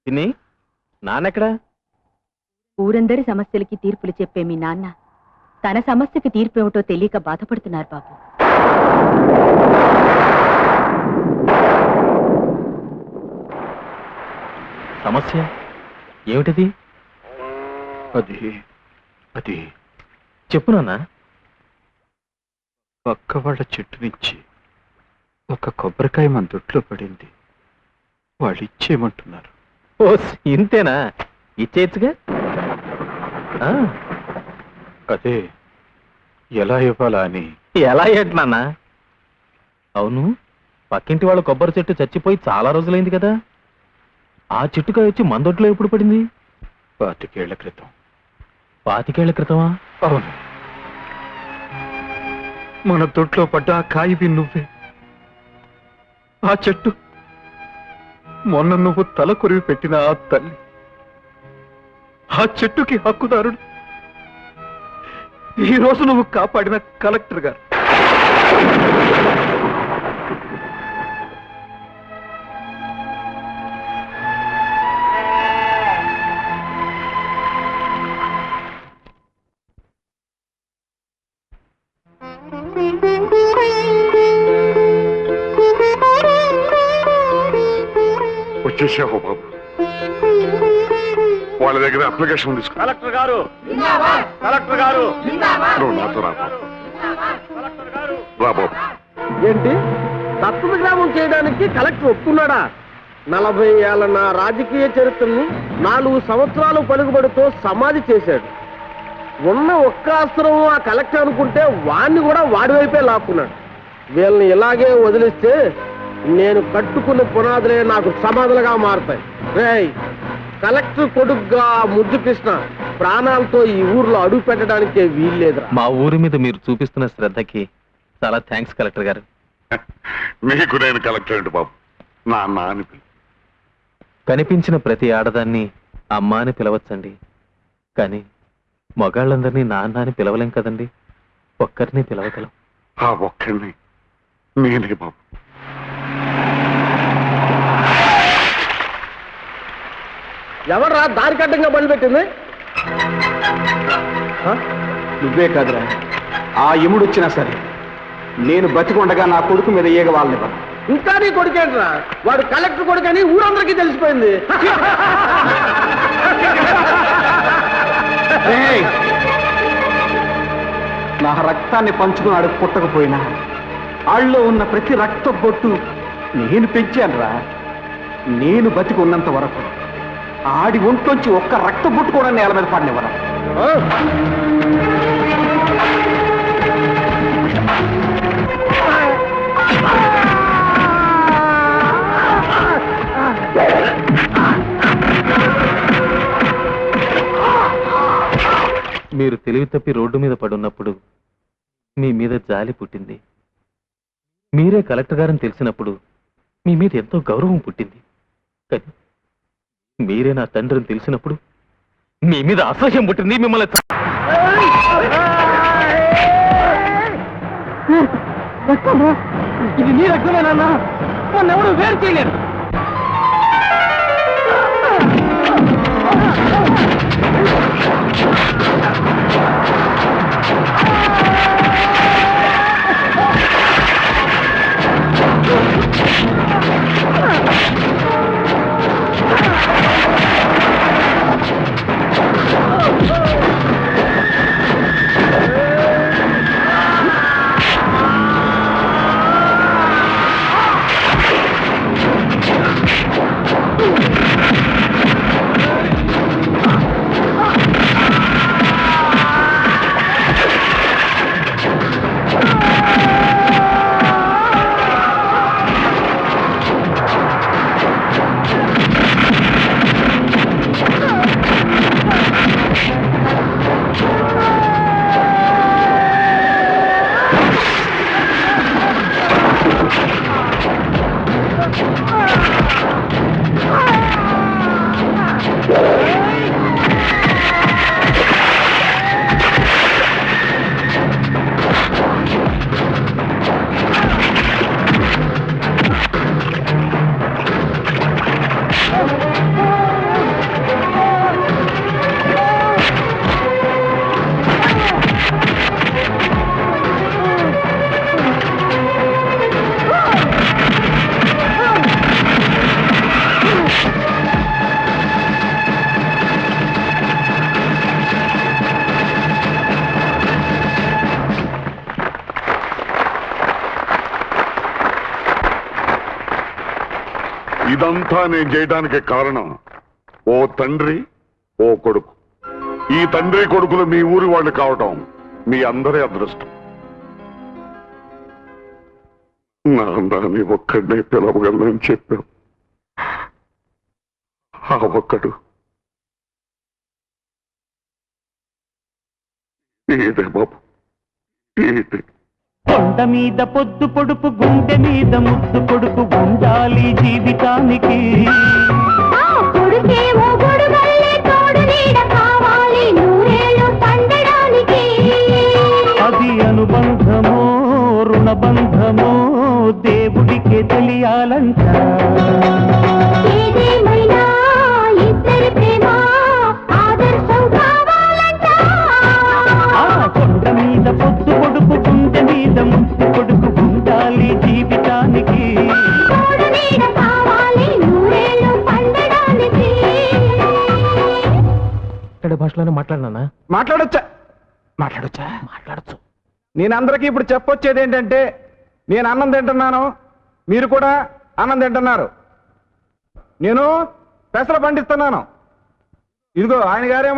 పిన్ని నాన్నెక్కడా? ఊరందరి సమస్యలకి తీర్పులు చెప్పే మీ నాన్న తన సమస్యకి తీర్పు ఏమిటో తెలియక బాధపడుతున్నారు బాబు. సమస్య ఏమిటది? అది అది చెప్పు నాన్న. పక్క వాళ్ళ చెట్టు నుంచి ఒక కొబ్బరికాయ మన దొడ్లో పడింది. వాళ్ళు ఇచ్చేయమంటున్నారు. ఓ ఇంతేనా? ఇచ్చేయచ్చుగా. అదే ఎలా ఇవ్వాలా అని. ఎలా ఏంటి నాన్న? అవును, పక్కింటి వాళ్ళ కొబ్బరి చెట్టు చచ్చిపోయి చాలా రోజులైంది కదా. ఆ చెట్టుకాయ వచ్చి మన దొడ్లో ఎప్పుడు పడింది? 25 ఏళ్ల క్రితం. 25 ఏళ్ల క్రితమా? అవును, మన దొడ్లో పడ్డ ఆ కాయవి నువ్వే. ఆ చెట్టు మొన్న నువ్వు తల కొరివి పెట్టిన ఆ తల్లి. ఆ చెట్టుకి హక్కుదారుడు ఈ రోజు నువ్వు కాపాడిన కలెక్టర్ గారు. వచ్చేసావు బాబు. వాళ్ళ దగ్గర అప్లికేషన్ తీసుకో. కలెక్టర్ గారు, కలెక్టర్ గారు, నువ్వు నాతో రా బాబు. రా బాబు. ఏంటి దత్తత గ్రామం చేయడానికి కలెక్టర్ ఒప్పుకున్నాడా? 40 ఏళ్ల నా రాజకీయ చరిత్రను 4 సంవత్సరాలు పలుకుబడితో సమాధి చేశాడు. ఉన్న ఒక్క అస్త్రం ఆ కలెక్టర్ అనుకుంటే వాణ్ణి కూడా వాడి వైపే లాక్కున్నాడు. వీళ్ళని ఇలాగే వదిలిస్తే నేను కట్టుకున్న పునాదులే నాకు సమాధులుగా మారుతాయి. రేయ్, కలెక్టర్ కొడుగ్గా ముద్దు కృష్ణ ప్రాణాలతో ఈ ఊర్లో అడుగు పెట్టడానికే వీల్లేదురా. మా ఊరి మీద మీరు చూపిస్తున్న శ్రద్ధకి చాలా థ్యాంక్స్ కలెక్టర్ గారు. నీకు నేను కలెక్టర్ ఏంటి బాబు? నాన్న అని పిలు. కనిపించిన ప్రతి ఆడదాన్ని అమ్మ అని పిలవచ్చండి, కానీ మగాళ్ళందరినీ నాన్న అని పిలవలేం కదండి. ఒక్కరిని పిలవగలం. ఆ ఒక్కడిని నేనే బాబు. ఎవడరా దారికడ్డంగా బండి పెట్టింది? నువ్వే కాదురా, ఆ యముడొచ్చినా సరే నేను బతికొండగా నా కొడుకు మీద ఈగ వాళ్ళని. ఇంకా నీ కొడుకేంట్రా? వాడు కలెక్టర్ కొడుకని ఊరందరికీ తెలిసిపోయింది. నా రక్తాన్ని పంచుకున్నాడు పుట్టకపోయినా ఆళ్ళలో ఉన్న ప్రతి రక్త బొట్టు నేను పెంచానురా. నేను బతికి ఉన్నంత వరకు ఆడి ఒంట్లోంచి ఒక్క రక్త బొట్టు కూడా నేల మీద పడినవరా. మీరు తెలివి తప్పి రోడ్డు మీద పడున్నప్పుడు మీ మీద జాలి పుట్టింది. మీరే కలెక్టర్ గారని తెలిసినప్పుడు మీ మీద ఎంతో గౌరవం పుట్టింది. కానీ మీరే నా తండ్రిని తెలిసినప్పుడు మీ మీద అసహ్యం పుట్టింది. మిమ్మల్ని ఇది నీ రక్తమేనా? ఎవరు వేరు చేయలేరు. ఇదంతా నేను చేయడానికి కారణం ఓ తండ్రి ఓ కొడుకు. ఈ తండ్రి కొడుకులు మీ ఊరి వాళ్ళు కావటం మీ అందరి అదృష్టం. నాన్నని ఒక్కడినే పిలవగలనని చెప్పావు. ఆ ఒక్కడు ఇదే బాబు, ఇదే. కొండ మీద పొద్దు పొడుపు, గుండె మీద ముద్దు కొడుకు ఉండాలి జీవితానికి. అది అనుబంధమో రుణబంధమో దేవుడికే తెలియాలంట. కొండ మీద పొద్దు పొడుపు, గుండె మీద ముద్దు కొడుకు ఉండాలి జీవితానికి. ఇక్కడ భాషలోనే మాట్లాడినా? మాట్లాడొచ్చా? మాట్లాడచ్చు. నేను అందరికీ ఇప్పుడు చెప్పొచ్చేది ఏంటంటే, నేను అన్నం తింటున్నాను, మీరు కూడా అన్నం తింటున్నారు. నేను పెసలు పండిస్తున్నాను. ఇదిగో ఆయన గారేమో